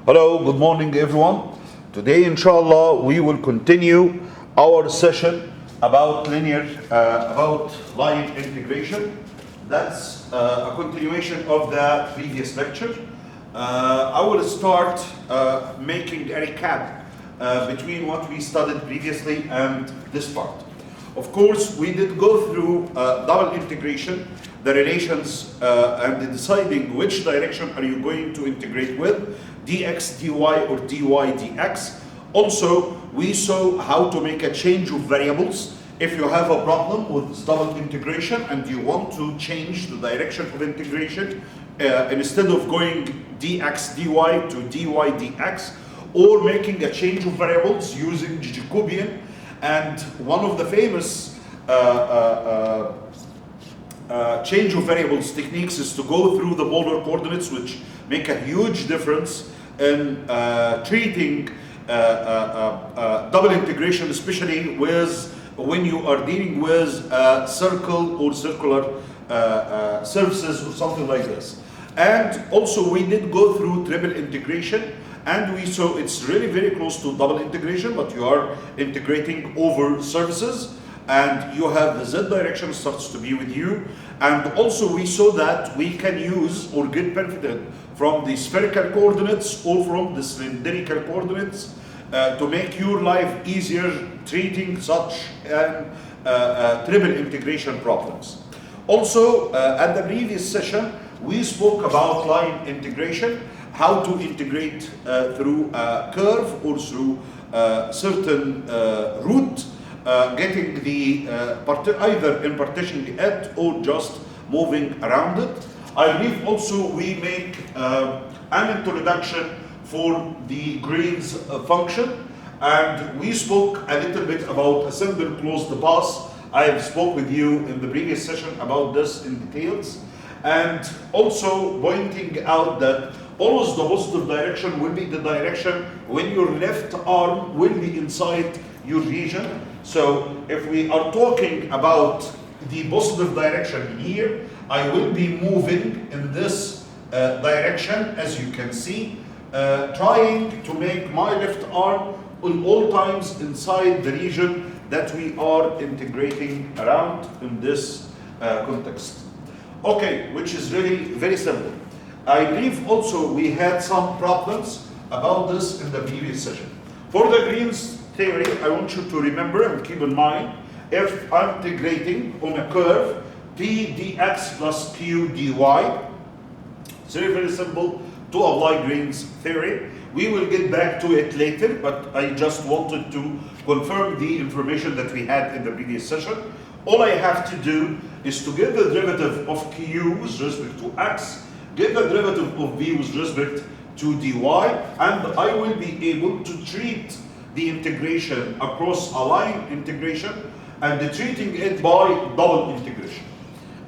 Hello, good morning everyone. Today inshallah we will continue our session about about line integration. That's a continuation of the previous lecture. I will start making a recap between what we studied previously and this part. Of course, we did go through double integration, the relations and deciding which direction are you going to integrate with, dx, dy, or dy, dx. Also, we saw how to make a change of variables. If you have a problem with double integration and you want to change the direction of integration, instead of going dx, dy to dy, dx, or making a change of variables using Jacobian. And one of the famous change of variables techniques is to go through the polar coordinates, which make a huge difference in treating double integration, especially with when you are dealing with circle or circular surfaces or something like this. And also we did go through triple integration, and we saw it's really very close to double integration, but you are integrating over surfaces and you have the z direction starts to be with you. And also we saw that we can use or get benefited from the spherical coordinates or from the cylindrical coordinates to make your life easier treating such triple integration problems. Also, at the previous session, we spoke about line integration, how to integrate through a curve or through certain route, getting the either in partitioning it or just moving around it. I believe also we make an introduction for the Green's function, and we spoke a little bit about a simple closed path. I have spoke with you in the previous session about this in details, and also pointing out that always the positive direction will be the direction when your left arm will be inside your region. So if we are talking about the positive direction here, I will be moving in this direction, as you can see, trying to make my left arm in all times inside the region that we are integrating around in this context. Okay, which is really very simple. I believe also we had some problems about this in the previous session. For the Green's theory, I want you to remember and keep in mind, if I'm integrating on a curve, p dx plus q dy, it's very, very simple to apply Green's theory. We will get back to it later, but I just wanted to confirm the information that we had in the previous session. All I have to do is to get the derivative of q with respect to x, get the derivative of v with respect to dy, and I will be able to treat the integration across a line integration and treating it by double integration.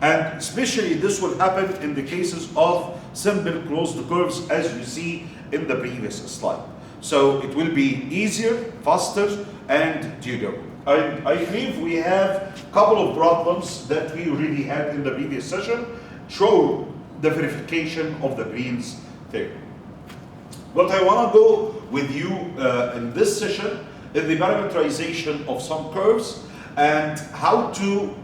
And especially this will happen in the cases of simple closed curves, as you see in the previous slide. So it will be easier, faster, and durable. I believe we have a couple of problems that we already had in the previous session show the verification of the Green's theory. What I want to go with you in this session is the parameterization of some curves and how to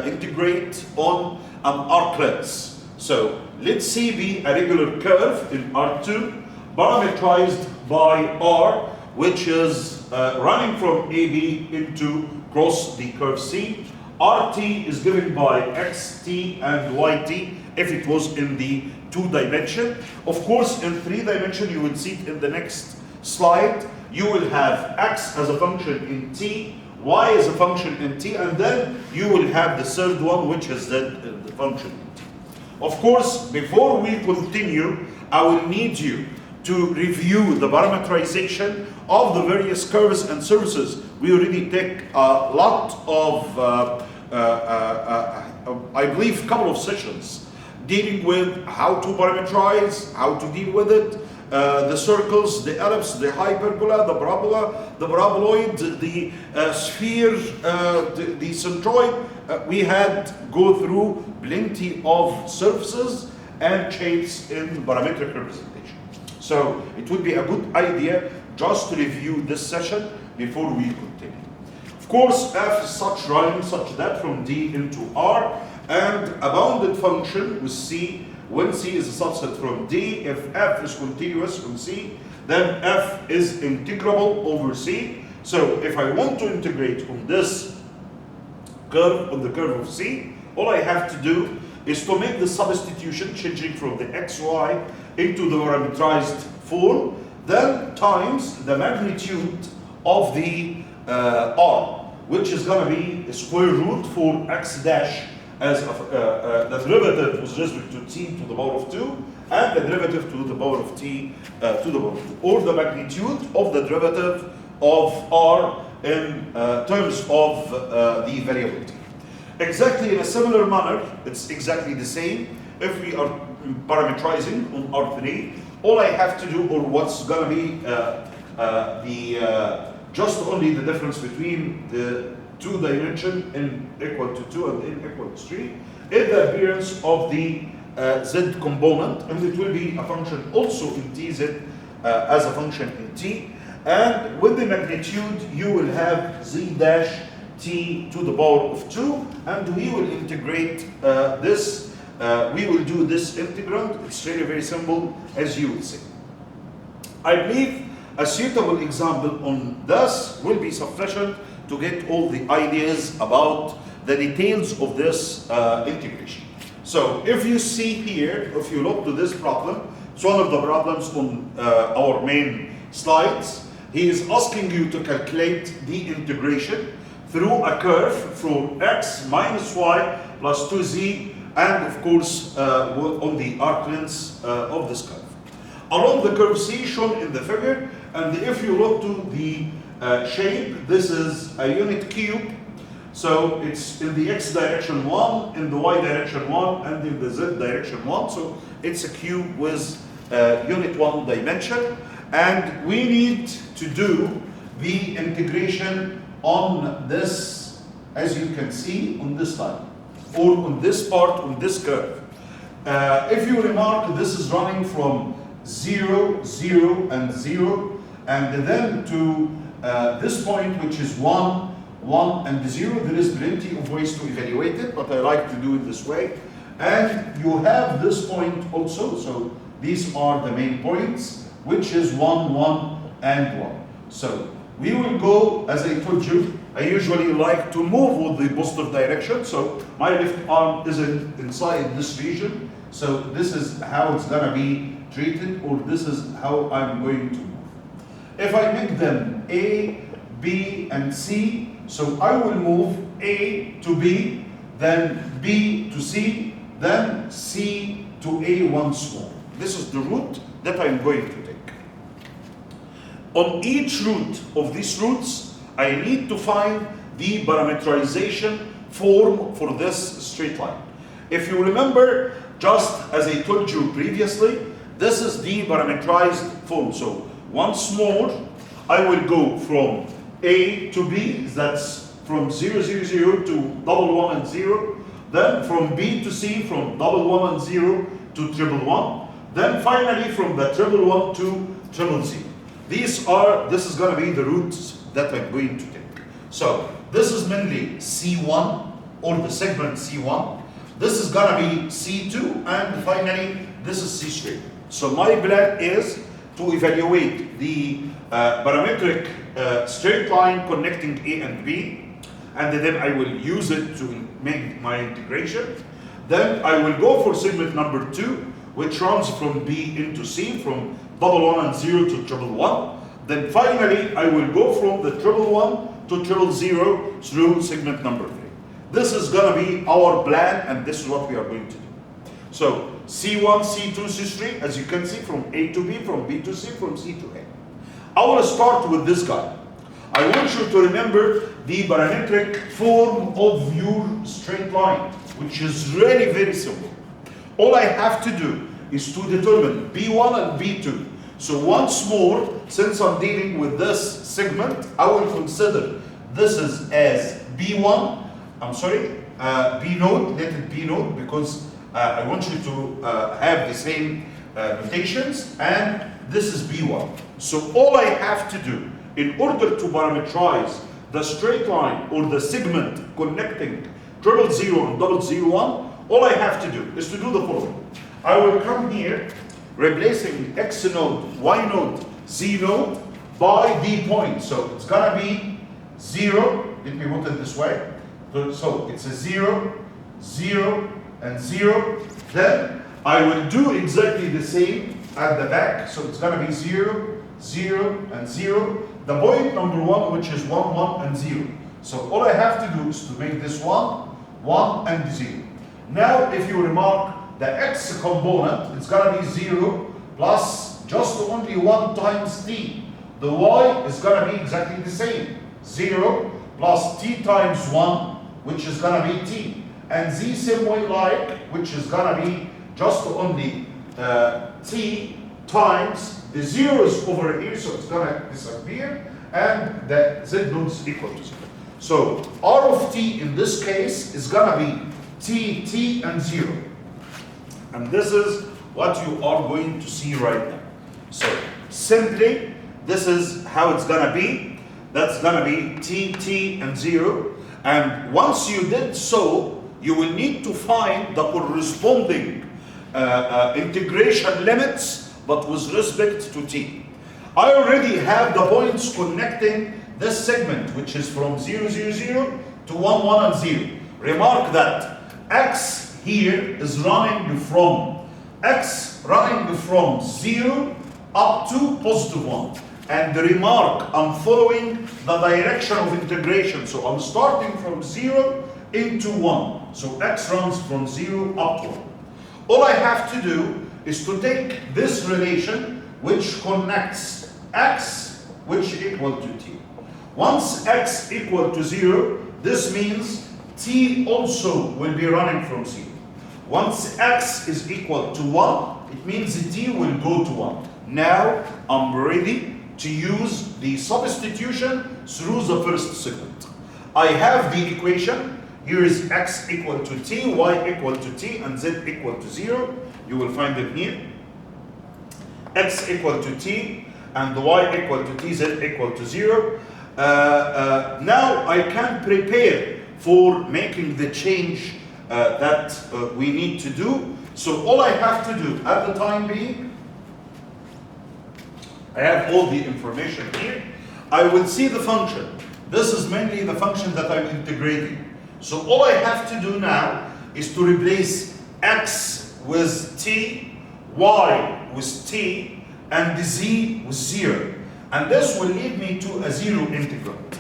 integrate on an arclets. So let's see a regular curve in R2 parameterized by R, which is running from AB into cross the curve C. RT is given by XT and YT if it was in the 2-dimension. Of course, in 3-dimension, you will see it in the next slide. You will have X as a function in T, Y as a function in T, and then you will have the third one, which is the function in T. Of course, before we continue, I will need you to review the parameterization of the various curves and surfaces. We already take a lot of, I believe, a couple of sessions dealing with how to parameterize, how to deal with it, the circles, the ellipse, the hyperbola, the parabola, the paraboloid, the sphere, the centroid. We had go through plenty of surfaces and shapes in parametric representation. So it would be a good idea just to review this session before we continue. Of course, f is such running such that from D into R, and a bounded function with C, when C is a subset from D, if f is continuous from C, then f is integrable over C. So if I want to integrate on this curve, on the curve of C, all I have to do is to make the substitution, changing from the xy into the parameterized form, then times the magnitude of the r, which is going to be a square root for x dash as the derivative with respect to t to the power of 2, and the derivative to the power of t to the power of 2, or the magnitude of the derivative of r in terms of the variability. Exactly in a similar manner, it's exactly the same. If we are parameterizing on R3, all I have to do, or what's going to be just only the difference between the 2 dimension n equal to 2 and n equal to 3, is the appearance of the z component, and it will be a function also in tz as a function in t. And with the magnitude, you will have z dash t to the power of 2, and we will integrate this. We will do this integrand. It's really very simple, as you will see. I believe a suitable example on this will be sufficient to get all the ideas about the details of this integration. So if you see here, if you look to this problem, it's one of the problems on our main slides. He is asking you to calculate the integration through a curve from x minus y plus 2z, and of course on the arc length of this curve. Along the curve C shown in the figure, and if you look to the shape, this is a unit cube. So it's in the x direction 1, in the y direction 1, and in the z direction 1. So it's a cube with unit 1 dimension. And we need to do the integration on this, as you can see, on this line, or on this part, on this curve. If you remark, this is running from 0, 0, and 0, and then to this point, which is 1, 1, and 0. There is plenty of ways to evaluate it, but I like to do it this way. And you have this point also, so these are the main points, which is 1, 1, and 1. So we will go, as I told you, I usually like to move with the positive direction, so my left arm is inside this region. So this is how it's going to be treated, or this is how I'm going to move. If I make them A, B, and C, so I will move A to B, then B to C, then C to A once more. This is the route that I'm going to take. On each root of these roots, I need to find the parameterization form for this straight line. If you remember, just as I told you previously, this is the parameterized form. So once more, I will go from A to B, that's from 0, 0, 0 to 1, 1, and 0. Then from B to C, from 1, 1, and 0 to 1, 1. Then finally from the 1, 1 to 0, 0. This is going to be the routes that I'm going to take. So this is mainly C1, or the segment C1. This is going to be C2, and finally this is C3. So my plan is to evaluate the parametric straight line connecting A and B, and then I will use it to make my integration. Then I will go for segment number 2, which runs from B into C, from 1, 1, and 0 to 1, 1. Then finally, I will go from the 1, 1 to 0, 0 through segment number 3. This is going to be our plan, and this is what we are going to do. So C1, C2, C3, as you can see, from A to B, from B to C, from C to A. I will start with this guy. I want you to remember the parametric form of your straight line, which is really very simple. All I have to do is to determine B1 and B2. So once more, since I'm dealing with this segment, I will consider this is as B1, B node, let it B node, because I want you to have the same notations, and this is B1. So all I have to do in order to parameterize the straight line or the segment connecting 000 and 001, all I have to do is to do the following. I will come here, replacing X node, Y node, Z node by D point. So it's gonna be 0, let me put it this way. So it's a 0, 0, and 0. Then I will do exactly the same at the back. So it's gonna be 0, 0, and 0. The point number 1, which is 1, 1, and 0. So all I have to do is to make this 1, 1, and 0. Now, if you remark, the X component, it's gonna be 0 plus just only 1 times T. The Y is gonna be exactly the same. 0 plus T times 1, which is gonna be T. And Z same way like, which is gonna be just only T times the zeros over here, so it's gonna disappear, and the Z node is equal to 0. So R of T in this case is gonna be T, T, and 0. And this is what you are going to see right now. So simply, this is how it's gonna be. That's gonna be T, T, and 0. And once you did so, you will need to find the corresponding integration limits, but with respect to T. I already have the points connecting this segment, which is from 0, 0, 0 to 1, 1, and 0. Remark that X here is running from 0 up to positive 1. And the remark, I'm following the direction of integration. So I'm starting from 0 into 1. So X runs from 0 up to 1. All I have to do is to take this relation which connects X, which equal to T. Once X equal to 0, this means T also will be running from 0. Once X is equal to 1, it means the T will go to 1. Now I'm ready to use the substitution through the first segment. I have the equation. Here is X equal to T, Y equal to T, and Z equal to 0. You will find it here. X equal to T, and Y equal to T, Z equal to 0. Now I can prepare for making the change that we need to do. So all I have to do at the time being, I have all the information here. I will see the function. This is mainly the function that I'm integrating. So all I have to do now is to replace X with T, Y with T, and Z with 0. And this will lead me to a 0 integrand.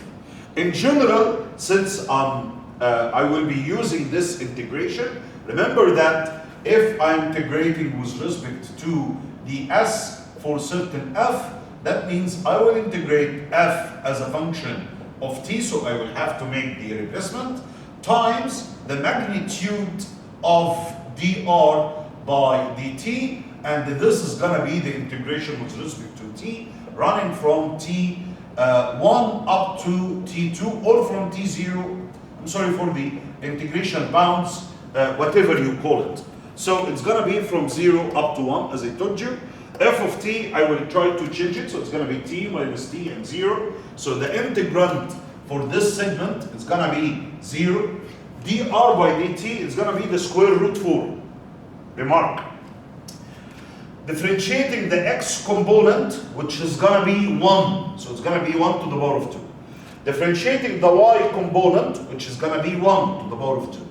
In general, since I will be using this integration, remember that if I'm integrating with respect to the S for certain F, that means I will integrate F as a function of T, so I will have to make the replacement, times the magnitude of dr by dt, and this is going to be the integration with respect to T, running from T1 up to T2, or from T0, I'm sorry for the integration bounds, whatever you call it. So it's going to be from 0 up to 1, as I told you. F of T, I will try to change it, so it's going to be T minus T and 0. So the integrand for this segment is going to be 0. dr by dt is going to be the square root 4. Remark. Differentiating the x component, which is going to be 1. So it's going to be 1 to the power of 2. Differentiating the y component, which is going to be 1 to the power of 2.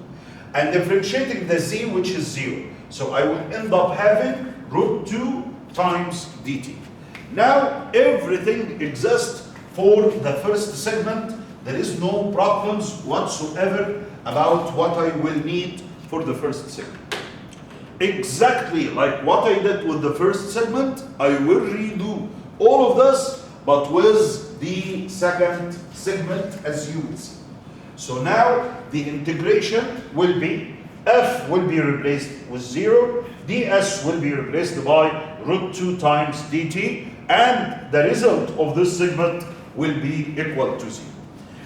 And differentiating the z, which is 0. So I will end up having root 2 times dt. Now everything exists for the first segment. There is no problems whatsoever about what I will need for the first segment. Exactly like what I did with the first segment, I will redo all of this, but with the second segment, as you will see. So now the integration will be, f will be replaced with 0, ds will be replaced by root 2 times dt, and the result of this segment will be equal to 0.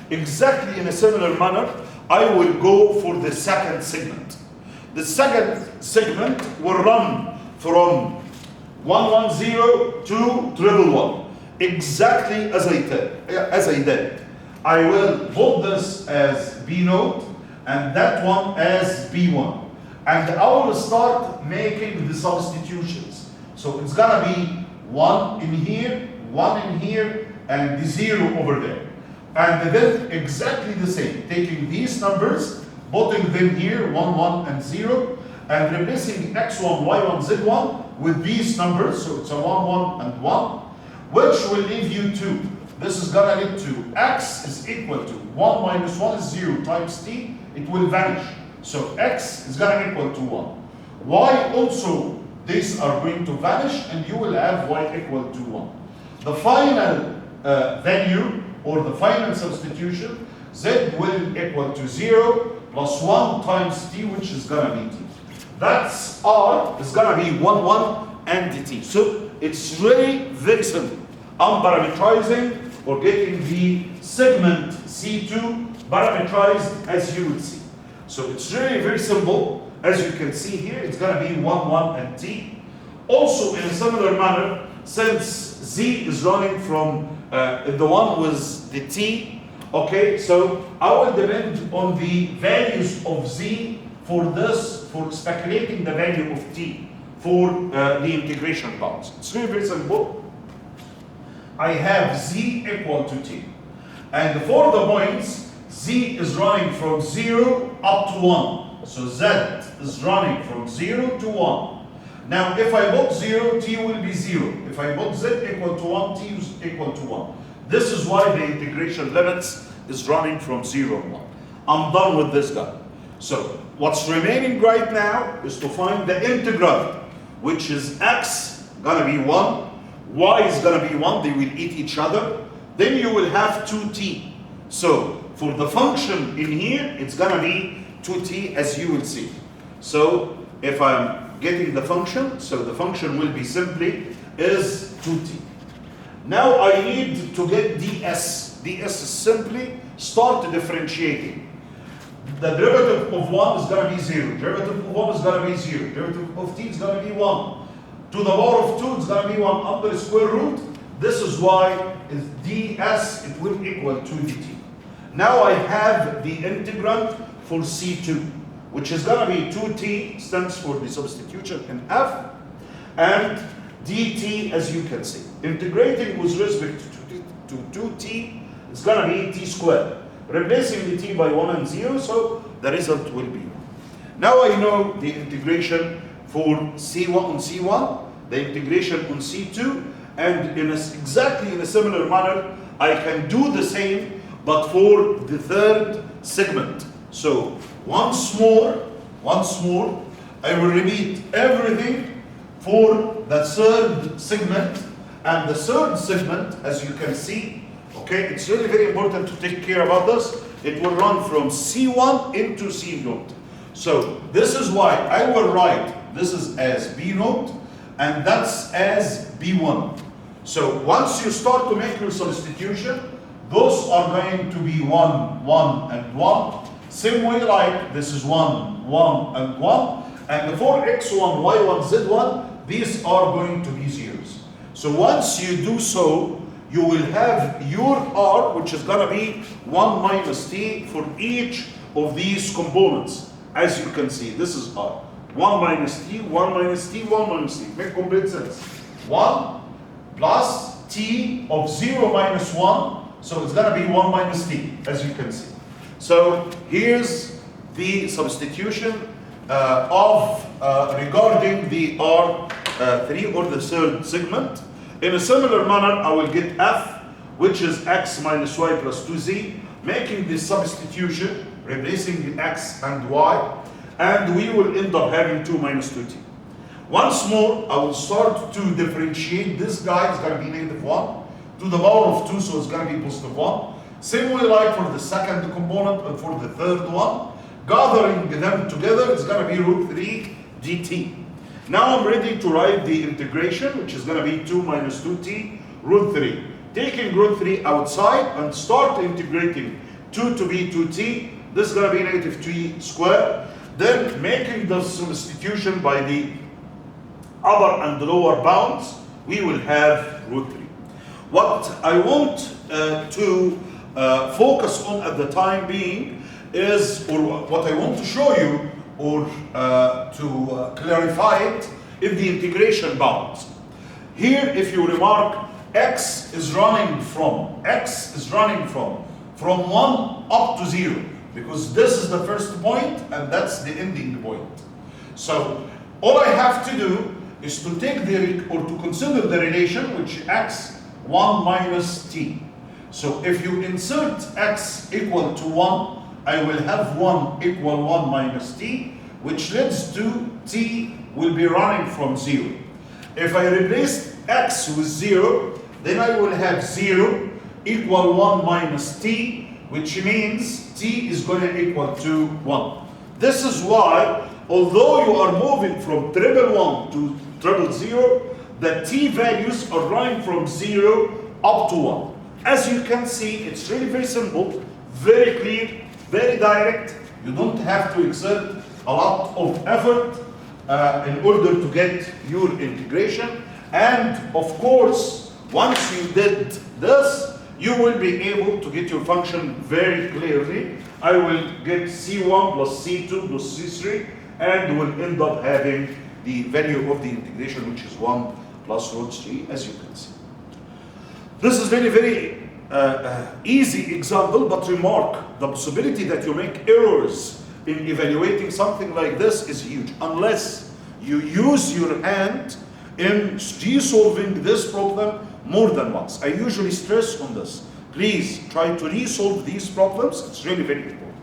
Exactly in a similar manner, I will go for the second segment. The second segment will run from 110 to triple one. Exactly as I did. I will put this as B note and that one as B1. And I will start making the substitutions. So it's gonna be 1 in here, 1 in here, and the 0 over there. And then exactly the same, taking these numbers, putting them here, 1, 1, and 0, and replacing x1, y1, z1 with these numbers, so it's a 1, 1, and 1, which will leave you 2. This is gonna lead to x is equal to 1 minus 1 is 0 times t, it will vanish. So x is gonna equal to 1. Y also, these are going to vanish, and you will have y equal to 1. The final value, or the final substitution, z will equal to 0 plus 1 times t, which is gonna be t. That's r is gonna be 1, 1, and t. So it's really very simple. I'm parameterizing or getting the segment C2 parameterized as you would see. So it's really very simple. As you can see here, it's gonna be 1, 1, and t. Also in a similar manner, since z is running from the one with the t, okay, so I will depend on the values of z for this, for speculating the value of t for the integration bounds. It's really very simple. I have z equal to t. And for the points, z is running from 0 up to 1. So z is running from 0 to 1. Now, if I put 0, t will be 0. If I put z equal to 1, t is equal to 1. This is why the integration limits is running from 0 to 1. I'm done with this guy. So, what's remaining right now is to find the integral, which is x gonna be 1, y is gonna be 1, they will eat each other. Then you will have 2t. So, for the function in here, it's gonna be 2t as you will see. So, if I'm getting the function, so the function will be simply is 2t. Now I need to get ds. ds is simply start differentiating. The derivative of 1 is going to be 0. Derivative of 1 is going to be 0. Derivative of t is going to be 1. To the power of 2 is going to be 1 under the square root. This is why ds it will equal to dt. Now I have the integrand for c2, which is going to be 2t, stands for the substitution in f, and dt as you can see. Integrating with respect to 2t is going to be t squared. Replacing the t by 1 and 0, so the result will be 1. Now I know the integration for c1 on c1, the integration on c2, and exactly in a similar manner, I can do the same, but for the third segment. So once more, I will repeat everything for the third segment. And the third segment, as you can see, okay, it's really very important to take care about this. It will run from C1 into C note. So this is why I will write this is as B note, and that's as B1. So once you start to make your substitution, those are going to be 1, 1, and 1. Same way like this is 1, 1, and 1. And for x1, y1, z1, these are going to be zeros. So once you do so, you will have your r, which is going to be 1 minus t for each of these components. As you can see, this is r. 1 minus t, 1 minus t, 1 minus t. Make complete sense. 1 plus t of 0 minus 1. So it's going to be 1 minus t, as you can see. So here's the substitution regarding the R3 or the third segment. In a similar manner, I will get f, which is x minus y plus 2z, making the substitution, replacing the x and y, and we will end up having 2 minus 2t. Once more, I will start to differentiate. This guy is going to be negative 1 to the power of 2, so it's going to be positive 1. Same way like for the second component and for the third one. Gathering them together, it's going to be root 3 dt. Now I'm ready to write the integration, which is going to be 2 minus 2t root 3. Taking root 3 outside and start integrating 2 to be 2t. This is going to be negative t squared. Then making the substitution by the upper and lower bounds, we will have root 3. What I want to focus on at the time being is, or what I want to show you, or to clarify it, is the integration bounds. Here, if you remark, x is running from 1 up to 0, because this is the first point and that's the ending point. So all I have to do is to take or to consider the relation which x 1 minus t. So if you insert x equal to 1, I will have 1 equal 1 minus t, which leads to t will be running from 0. If I replace x with 0, then I will have 0 equal 1 minus t, which means t is going to equal to 1. This is why, although you are moving from 111 to 000, the t values are running from 0 up to 1. As you can see, it's really very simple, very clear, very direct. You don't have to exert a lot of effort in order to get your integration. And of course, once you did this, you will be able to get your function very clearly. I will get C1 plus C2 plus C3, and will end up having the value of the integration, which is 1 plus root 3, as you can see. This is very, very easy example, but remark, the possibility that you make errors in evaluating something like this is huge, unless you use your hand in resolving this problem more than once. I usually stress on this. Please try to resolve these problems. It's really very important.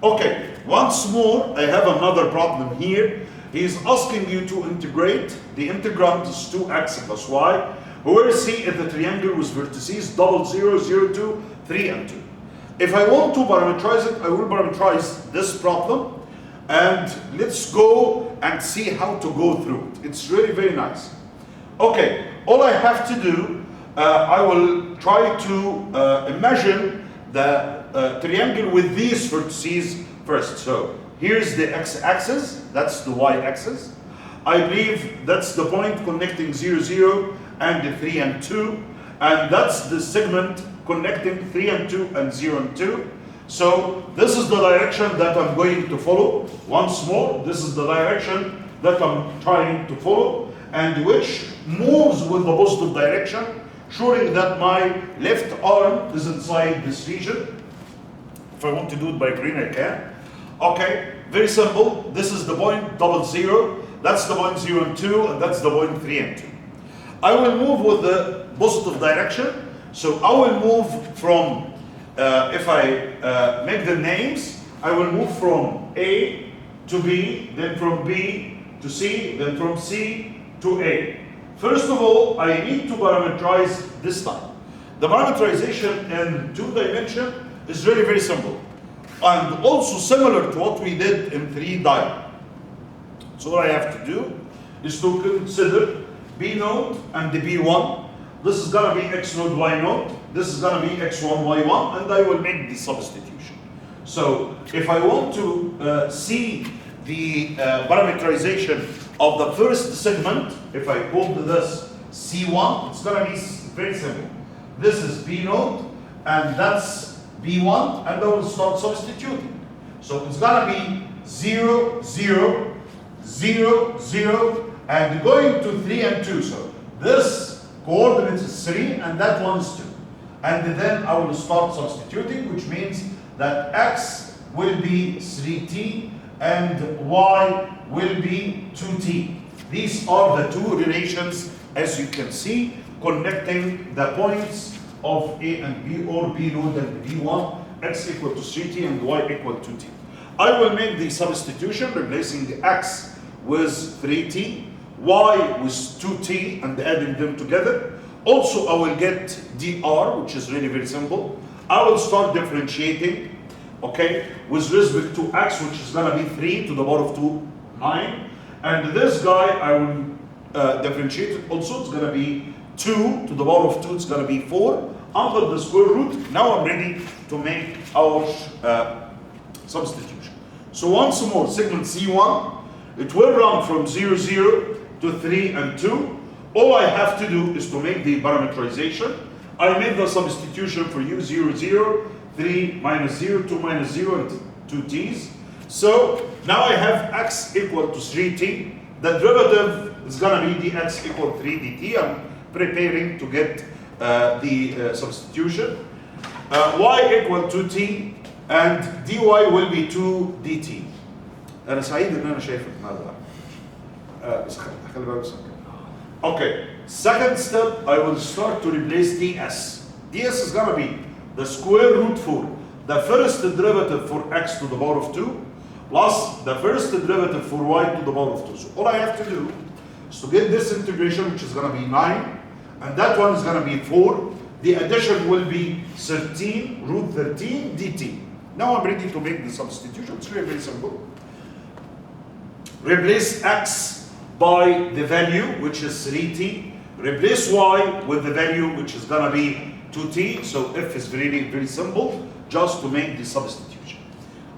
Okay, once more, I have another problem here. He's asking you to integrate. The integrand is 2x plus y, where C is the triangle with vertices 0, 0, 0, 2, 3, and 2. If I want to parameterize it, I will parameterize this problem. And let's go and see how to go through it. It's really very nice. Okay, all I have to do, I will try to imagine the triangle with these vertices first. So here's the x-axis, that's the y-axis. I believe that's the point connecting 0, 0 and 3 and 2. And that's the segment connecting 3 and 2 and 0 and 2. So this is the direction that I'm going to follow. Once more, this is the direction that I'm trying to follow, and which moves with the positive direction, ensuring that my left arm is inside this region. If I want to do it by green, I can. Okay, very simple. This is the point 0, 0. That's the point 0 and 2, and that's the point 3 and 2. I will move with the positive direction. So I will move from, if I make the names, I will move from A to B, then from B to C, then from C to A. First of all, I need to parameterize this time. The parameterization in 2 dimension is really very simple, and also similar to what we did in 3 dimension. So what I have to do is to consider B node and the B1. This is going to be x node, y node. This is going to be x1, y1, and I will make the substitution. So if I want to see the parameterization of the first segment, if I call this C1, it's going to be very simple. This is B node, and that's B1, and I will start substituting. So it's going to be 0, 0, 0, 0, and going to 3 and 2. So this coordinate is 3, and that one is 2. And then I will start substituting, which means that x will be 3t and y will be 2t. These are the two relations, as you can see, connecting the points of A and B, or B node and B1, x equal to 3t and y equal to t. I will make the substitution, replacing the x with 3t, y with 2t, and adding them together. Also, I will get dr, which is really very simple. I will start differentiating, okay, with respect to x, which is going to be 3 to the power of 2, 9. And this guy, I will differentiate it also. It's going to be 2 to the power of 2, it's going to be 4, under the square root. Now I'm ready to make our substitution. So once more, segment C1, it will run from 0, 0 to 3 and 2. All I have to do is to make the parameterization. I make the substitution for u 0, 0, 3 minus 0, 2 minus 0, and 2 t's. So now I have x equal to 3t. The derivative is going to be dx equal 3 dt. I'm preparing to get the substitution. Y equal to t and dy will be 2 dt. أنا سعيد إن أنا شايفك النهارده. بس خلي بالك. Okay, second step, I will start to replace ds. ds is going to be the square root for the first derivative for x to the power of 2 plus the first derivative for y to the power of 2. So all I have to do is to get this integration, which is going to be 9, and that one is going to be 4. The addition will be 13 root 13 dt. Now I'm ready to make the substitution. It's really very simple. Replace x by the value, which is 3t. Replace y with the value, which is going to be 2t. So f is very, very simple, just to make the substitution.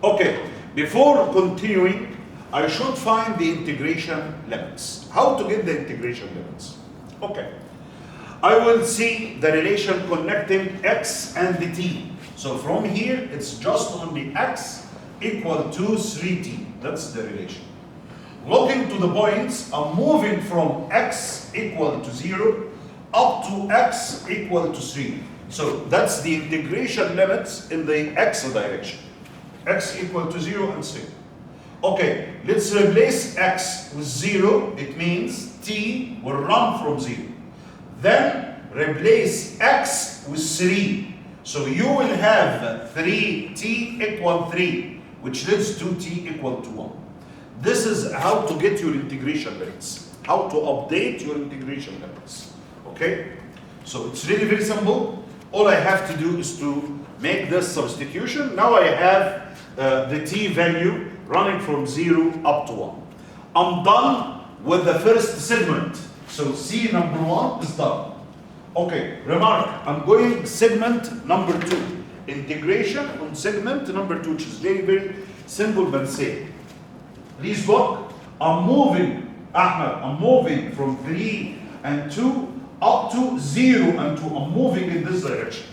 Okay, before continuing, I should find the integration limits. How to get the integration limits? Okay, I will see the relation connecting x and the t. So from here, it's just only x equal to 3t. That's the relation. Looking to the points, I'm moving from x equal to 0 up to x equal to 3. So that's the integration limits in the x direction. X equal to 0 and 3. Okay, let's replace x with 0. It means t will run from 0. Then replace x with 3. So you will have 3t equal 3, which leads to t equal to 1. This is how to get your integration limits, how to update your integration limits. Okay? So it's really very simple. All I have to do is to make this substitution. Now I have the t value running from 0 up to 1. I'm done with the first segment. So C number 1 is done. Okay, remark, I'm going segment number 2. Integration on segment number 2, which is very, very simple but safe. Please look, I'm moving, Ahmed, I'm moving from 3 and 2 up to 0 and 2. I'm moving in this direction.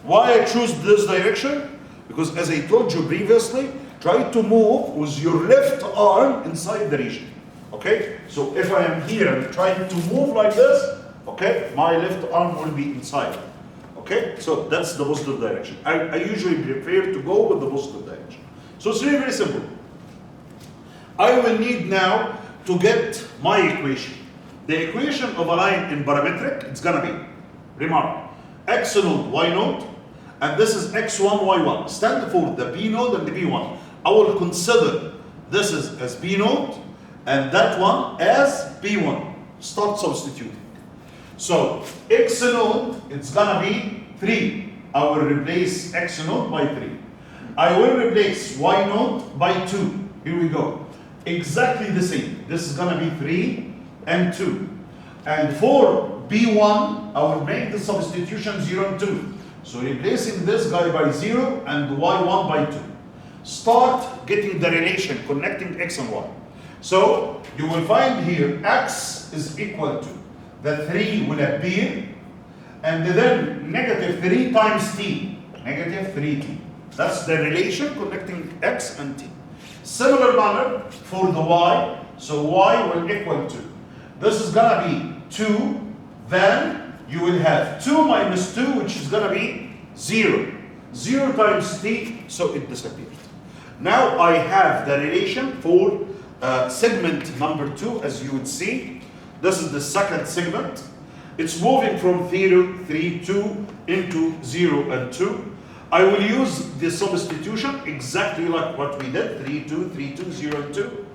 Why I choose this direction? Because as I told you previously, try to move with your left arm inside the region. Okay? So if I am here and trying to move like this, okay, my left arm will be inside. Okay? So that's the positive direction. I usually prefer to go with the positive direction. So it's really very simple. I will need now to get my equation. The equation of a line in parametric, it's gonna be, remark, x node, y node, and this is x1, y1. Stand for the b node and the b1. I will consider this is as b node and that one as b1. Start substituting. So x node, it's gonna be 3. I will replace x node by 3. I will replace y node by 2. Here we go. Exactly the same. This is going to be 3 and 2. And for B1, I will make the substitution 0 and 2. So replacing this guy by 0 and Y1 by 2. Start getting the relation connecting X and Y. So you will find here X is equal to the 3 will appear and then negative 3 times T. Negative 3T. That's the relation connecting X and T. Similar manner for the y, so y will equal to, this is gonna be 2, then you will have 2 minus 2, which is gonna be 0. 0 times t, so it disappeared. Now I have the relation for segment number 2, as you would see. This is the second segment. It's moving from 0, 3, 2 into 0 and 2. I will use the substitution exactly like what we did, 3, 2, 3, 2, 0, and 2.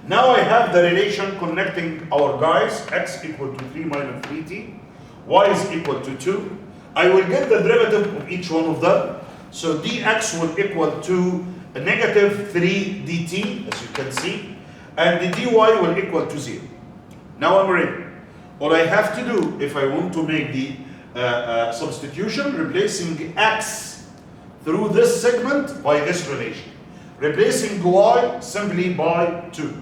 Now I have the relation connecting our guys, x equal to 3 minus 3t, y is equal to 2. I will get the derivative of each one of them. So dx will equal to a negative 3 dt, as you can see, and the dy will equal to 0. Now I'm ready. What I have to do, if I want to make the substitution, replacing x through this segment by this relation. Replacing y simply by 2.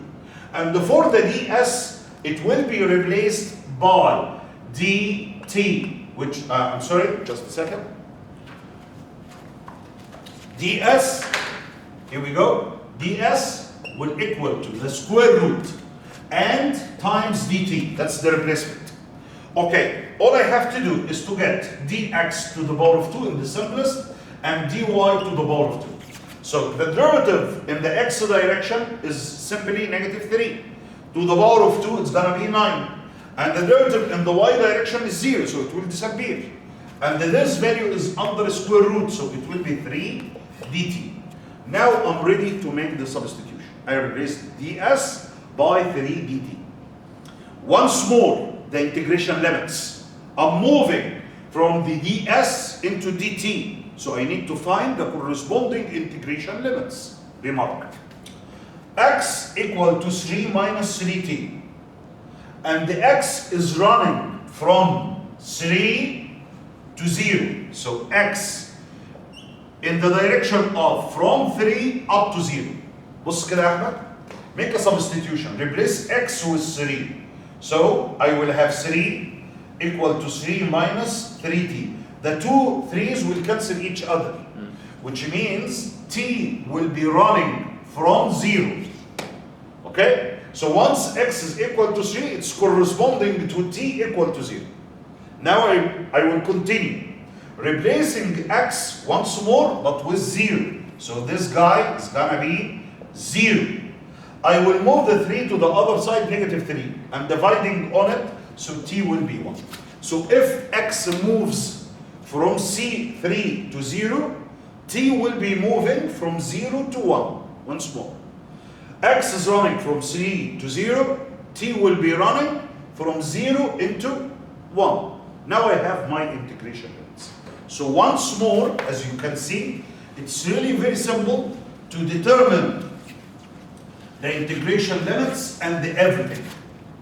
And for the ds, it will be replaced by dt, which, I'm sorry, just a second. ds, here we go, ds will equal to the square root and times dt, that's the replacement. Okay, all I have to do is to get dx to the power of 2 in the simplest and dy to the power of 2. So the derivative in the x direction is simply negative 3. To the power of 2, it's going to be 9. And the derivative in the y direction is 0, so it will disappear. And this value is under the square root, so it will be 3 dt. Now I'm ready to make the substitution. I replace ds by 3 dt. Once more, the integration limits. I'm moving from the ds into dt. So I need to find the corresponding integration limits. Remark. X equal to 3 minus 3t. And the x is running from 3 to 0. So x in the direction of from 3 up to 0. بص كده يا أحمد. Make a substitution. Replace x with 3. So I will have 3 equal to 3 minus 3t. The two 3's will cancel each other, which means t will be running from 0. Okay? So once x is equal to 3, it's corresponding to t equal to 0. Now I will continue. Replacing x once more, but with 0. So this guy is gonna be 0. I will move the 3 to the other side, negative 3. I'm dividing on it, so t will be 1. So if x moves from C3 to 0, t will be moving from 0 to 1. Once more. X is running from 3 to 0, t will be running from 0 into 1. Now I have my integration limits. So once more, as you can see, it's really very simple to determine the integration limits and the everything.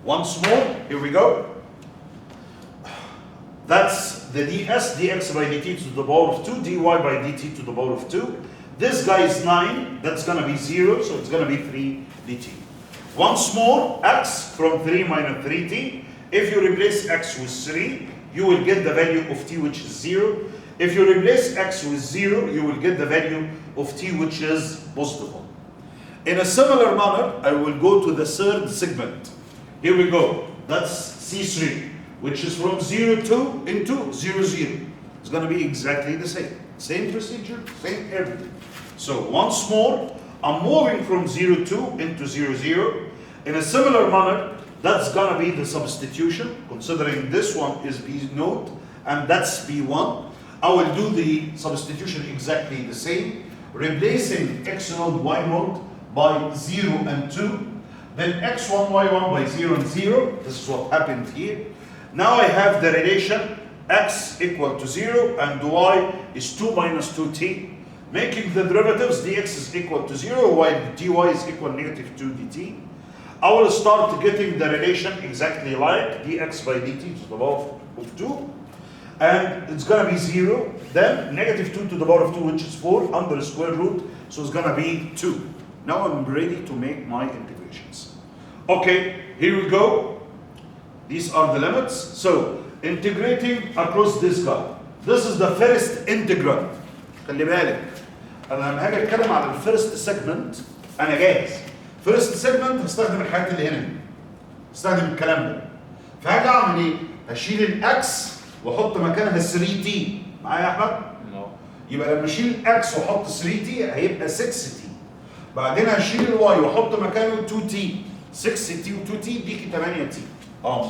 Once more, here we go. That's the ds, dx by dt to the power of 2, dy by dt to the power of 2. This guy is 9, that's going to be 0, so it's going to be 3 dt. Once more, x from 3 minus 3t. If you replace x with 3, you will get the value of t, which is 0. If you replace x with 0, you will get the value of t, which is positive 1. In a similar manner, I will go to the third segment. Here we go. That's C3. Which is from 0, 2 into 0, 0. It's going to be exactly the same. Same procedure, same everything. So once more, I'm moving from 0, 2 into 0, 0. In a similar manner, that's going to be the substitution, considering this one is B naught and that's B1. I will do the substitution exactly the same, replacing x naught, y naught by 0 and 2. Then x1, y1 by 0 and 0. This is what happened here. Now I have the relation x equal to 0 and y is 2 minus 2t. Making the derivatives, dx is equal to 0 while dy is equal to negative 2 dt. I will start getting the relation exactly like dx by dt to the power of 2. And it's going to be 0. Then negative 2 to the power of 2, which is 4, under the square root. So it's going to be 2. Now I'm ready to make my integrations. Okay, here we go. These are the limits. So, integrating across this guy. This is the first integral. خلي بالك. أنا لما هاجي أتكلم على الفيرست سيجمنت أنا جاهز. فيرست سيجمنت هستخدم الحاجات اللي هنا. هستخدم الكلام ده. فهاجي أعمل إيه؟ هشيل الإكس وأحط مكانها 3t. معايا يا أحمد؟ يبقى لما أشيل الإكس وأحط 3t هيبقى 6t. بعدين هشيل الواي وأحط مكانه 2t. 6t و 2t ديكي 8t.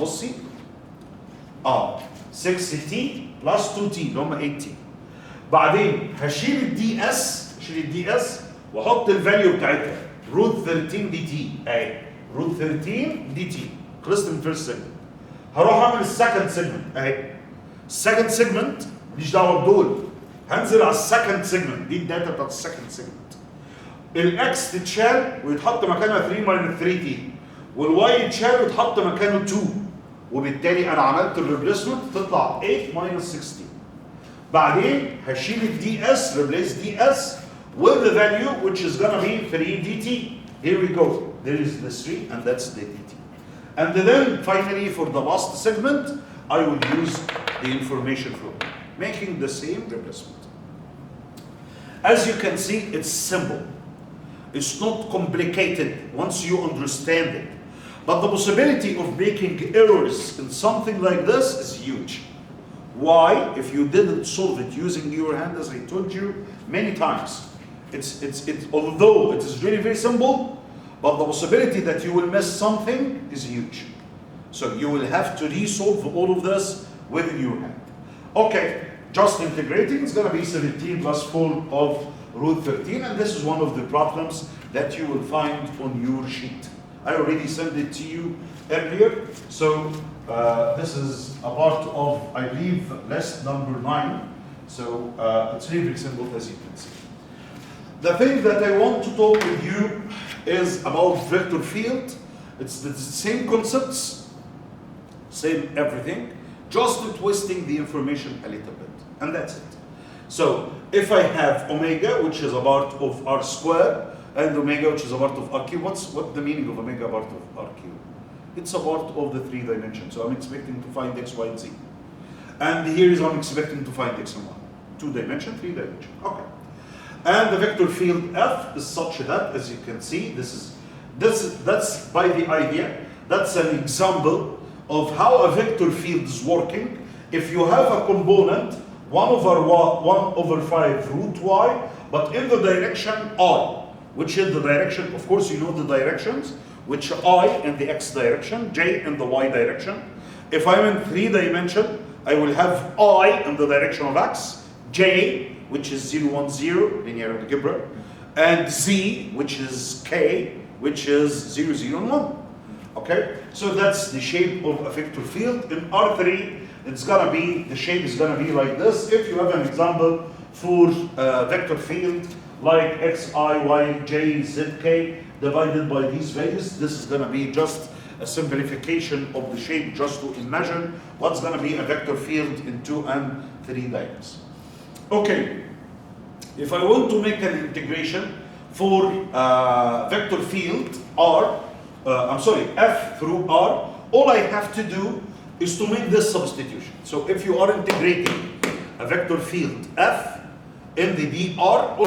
بصي 6t بلس 2t اللي هم 8t. بعدين هشيل الدي اس واحط الفاليو بتاعتها روت 13 دي تي اهي روت 13 دي تي. خلصت من الفيرست سيجمنت. هروح اعمل السكند سيجمنت اهي. السكند سيجمنت ماليش دعوه بدول. هنزل على السكند سيجمنت، دي الداتا بتاعت السكند سيجمنت. الاكس تتشال ويتحط مكانها 3 ماينس 3 تي، والواي يتشال ويتحط مكانه 2، وبالتالي انا عملت الريبليسمنت تطلع 8 ماينس 16. بعدين هشيل الدي اس، replace ds with the value which is gonna be 3 dt. Here we go. There is the 3 and that's the dt. And then finally, for the last segment, I will use the information flow, making the same replacement. As you can see, it's simple. It's not complicated once you understand it. But the possibility of making errors in something like this is huge. Why? If you didn't solve it using your hand, as I told you many times, although it is very, very simple, but the possibility that you will miss something is huge. So you will have to resolve all of this with your hand. Okay, just integrating is going to be 17 plus 4 of root 13, and this is one of the problems that you will find on your sheet. I already sent it to you earlier, so this is a part of, I believe, list number 9. So it's really very simple, as you can see. The thing that I want to talk with you is about vector field. It's the same concepts, same everything, just twisting the information a little bit, and that's it. So if I have omega, which is a part of r squared, and omega, which is a part of r cube, what's the meaning of omega part of r cube? It's a part of the 3 dimensions. So I'm expecting to find x, y, and z. And here is I'm expecting to find x and y. 2 dimension, 3 dimension. Okay. And the vector field F is such that, as you can see, that's by the idea. That's an example of how a vector field is working. If you have a component 1 over 5 root y, but in the direction I, which is the direction, of course you know the directions, which I in the x direction, j in the y direction. If I'm in 3 dimension, I will have I in the direction of x, j, which is 0, 1, 0, linear algebra, and z, which is k, which is 0, 0, and 1. Okay, so that's the shape of a vector field. In R3, it's gonna be, the shape is gonna be like this. If you have an example for vector field like x, I, y, j, z, k divided by these values, this is gonna be just a simplification of the shape, just to imagine what's gonna be a vector field in 2 and 3 dimensions. Okay, if I want to make an integration for vector field F through R, all I have to do is to make this substitution. So if you are integrating a vector field F in the dr,